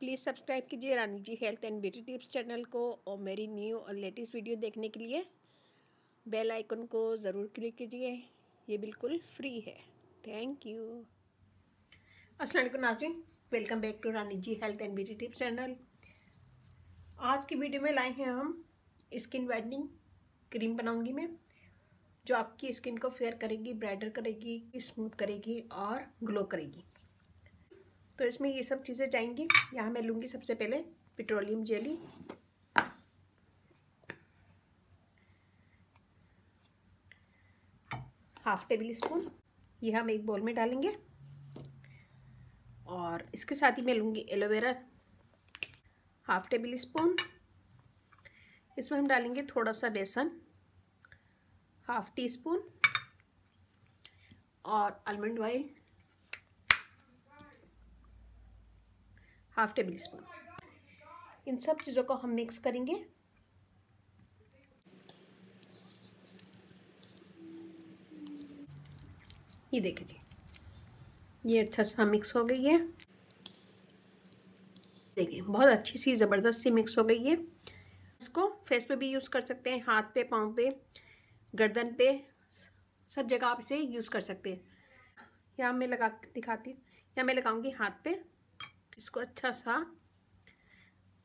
Please subscribe कीजिए Rani ji health and beauty tips channel को और मेरी न्यू और लेटेस्ट वीडियो देखने के लिए बेल आइकन को ज़रूर क्लिक कीजिए। ये बिल्कुल फ्री है। Thank you. अस्सलाम वालेकुम नाज़रीन, welcome back to Rani ji health and beauty tips channel. आज की वीडियो में लाए हैं हम स्किन वाइटनिंग क्रीम बनाऊंगी मैं, जो आपकी स्किन को फेयर करेगी, ब्राइटर करेगी, स्मूथ करेगी और ग्लो करेगी। तो इसमें ये सब चीज़ें जाएंगी। यहाँ मैं लूँगी सबसे पहले petroleum jelly, half table spoon, ये हम एक बोल में डालेंगे। और इसके साथ ही मैं लूँगी एलोवेरा, हाफ टेबल स्पून। इसमें हम डालेंगे थोड़ा सा बेसन, हाफ टी स्पून, और almond oil half tablespoon. इन सब चीज़ों को हम मिक्स करेंगे। ये देखिए जी, ये अच्छा सा मिक्स हो गई है। देखिए बहुत अच्छी सी ज़बरदस्त सी मिक्स हो गई है। इसको फेस पे भी यूज़ कर सकते हैं, हाथ पे, पाँव पे, गर्दन पे, सब जगह आप इसे यूज़ कर सकते हैं। यहाँ मैं लगा दिखाती हूँ। यहाँ मैं लगाऊंगी हाथ पे। इसको अच्छा सा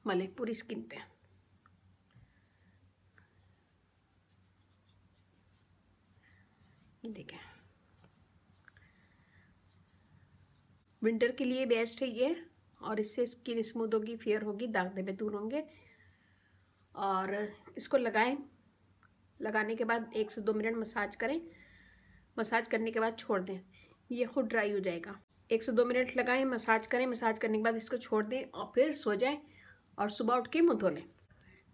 मले पूरी स्किन पे। ये देखें, विंटर के लिए बेस्ट है ये, और इससे स्किन स्मूथ होगी, फेयर होगी, दाग धब्बे दूर होंगे। और इसको लगाएं। लगाने के बाद 1 से 2 मिनट मसाज करें। मसाज करने के बाद छोड़ दें, ये खुद ड्राई हो जाएगा। 1 से 2 मिनट लगाएं, मसाज करें। मसाज करने के बाद इसको छोड़ दें और फिर सो जाएं और सुबह उठ के मुँह धो लें।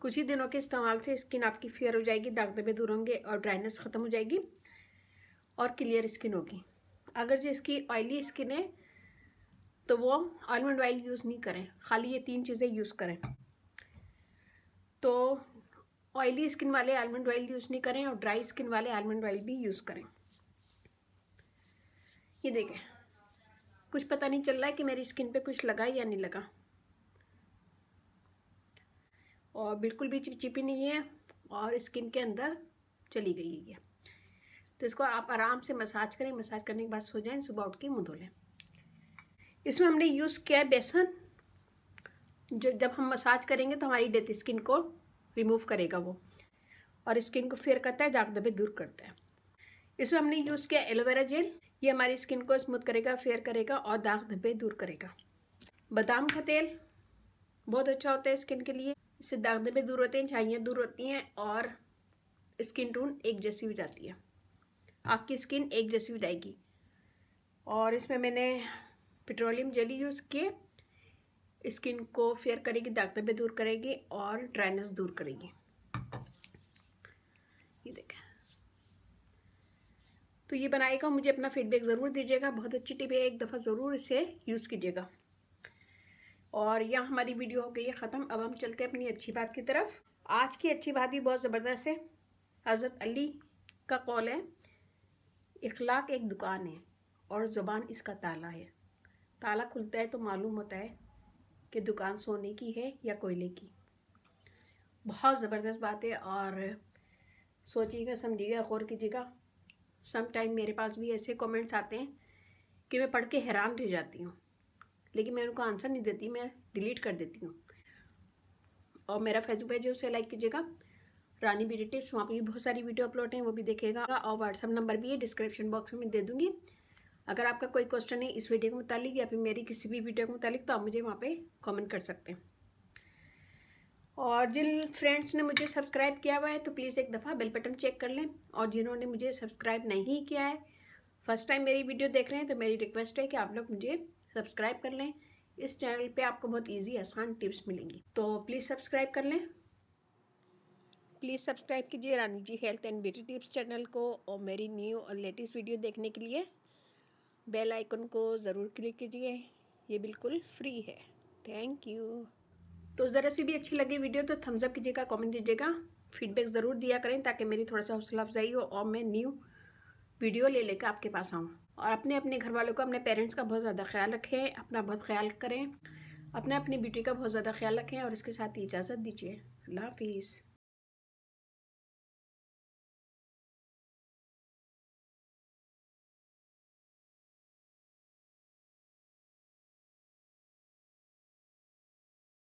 कुछ ही दिनों के इस्तेमाल से स्किन आपकी फेयर हो जाएगी, दाग धब्बे दूर होंगे और ड्राइनेस ख़त्म हो जाएगी और क्लियर स्किन होगी। अगर जिसकी ऑयली स्किन है तो वो आलमंड ऑयल यूज़ नहीं करें, खाली ये 3 चीज़ें यूज़ करें। तो ऑयली स्किन वाले आलमंड ऑयल यूज़ नहीं करें और ड्राई स्किन वाले आलमंड ऑयल भी यूज़ करें। ये देखें, कुछ पता नहीं चल रहा है कि मेरी स्किन पे कुछ लगा या नहीं लगा, और बिल्कुल भी चिपचिपी नहीं है और स्किन के अंदर चली गई है। तो इसको आप आराम से मसाज करें। मसाज करने के बाद सो जाएं, सुबह उठ के मुँह धो लें। इसमें हमने यूज़ किया है बेसन, जो जब हम मसाज करेंगे तो हमारी डेड स्किन को रिमूव करेगा वो, और स्किन को फेयर करता है, दाग धब्बे दूर करता है। इसमें हमने यूज़ किया एलोवेरा जेल, ये हमारी स्किन को स्मूथ करेगा, फेयर करेगा और दाग धब्बे दूर करेगा। बादाम का तेल बहुत अच्छा होता है स्किन के लिए, इससे दाग धब्बे दूर होते हैं, झाइयाँ दूर होती हैं और स्किन टोन एक जैसी हो जाती है, आपकी स्किन एक जैसी हो जाएगी। और इसमें मैंने पेट्रोलियम जेली यूज़ किए, स्किन को फेयर करेगी, दाग धब्बे दूर करेगी और ड्राइनेस दूर करेगी। ये देखें, तो ये बनाएगा, मुझे अपना फीडबैक ज़रूर दीजिएगा। बहुत अच्छी टिप है, एक दफ़ा ज़रूर इसे यूज़ कीजिएगा। और यहाँ हमारी वीडियो हो गई है ख़त्म। अब हम चलते हैं अपनी अच्छी बात की तरफ। आज की अच्छी बात ही बहुत ज़बरदस्त है। हज़रत अली का कौल है, इखलाक एक दुकान है और ज़ुबान इसका ताला है। ताला खुलता है तो मालूम होता है कि दुकान सोने की है या कोयले की। बहुत ज़बरदस्त बात है, और सोचिएगा, समझिएगा, गौर कीजिएगा। सम टाइम मेरे पास भी ऐसे कमेंट्स आते हैं कि मैं पढ़ के हैरान रह जाती हूँ, लेकिन मैं उनको आंसर नहीं देती, मैं डिलीट कर देती हूँ। और मेरा फेसबुक पेज है, उसे लाइक कीजिएगा, रानी ब्यूटी टिप्स, वहाँ पर भी बहुत सारी वीडियो अपलोड हैं, वो भी देखेगा। और व्हाट्सअप नंबर भी है, डिस्क्रिप्शन बॉक्स में दे दूँगी। अगर आपका कोई क्वेश्चन है इस वीडियो के मुतालिक या फिर मेरी किसी भी वीडियो के मुतालिक, तो आप मुझे वहाँ पे कमेंट कर सकते हैं। और जिन फ्रेंड्स ने मुझे सब्सक्राइब किया हुआ है तो प्लीज़ एक दफ़ा बेल बटन चेक कर लें, और जिन्होंने मुझे सब्सक्राइब नहीं किया है, फर्स्ट टाइम मेरी वीडियो देख रहे हैं, तो मेरी रिक्वेस्ट है कि आप लोग मुझे सब्सक्राइब कर लें। इस चैनल पे आपको बहुत ईजी आसान टिप्स मिलेंगी, तो प्लीज़ सब्सक्राइब कर लें। प्लीज़ सब्सक्राइब कीजिए Rani ji health and beauty tips channel को, और मेरी न्यू और लेटेस्ट वीडियो देखने के लिए बेल आइकन को ज़रूर क्लिक कीजिए। ये बिल्कुल फ्री है। Thank you. तो ज़रा सी भी अच्छी लगी वीडियो तो थम्स अप कीजिएगा, कमेंट दीजिएगा, फीडबैक ज़रूर दिया करें, ताकि मेरी थोड़ा सा हौसला अफजाई हो और मैं न्यू वीडियो ले लेकर आपके पास आऊँ। और अपने घर वालों का, अपने पेरेंट्स का बहुत ज़्यादा ख्याल रखें, अपना बहुत ख्याल करें। अपने अपनी ब्यूटी का बहुत ज़्यादा ख्याल रखें और इसके साथ ही इजाज़त दीजिए। अल्लाह हाफिज़।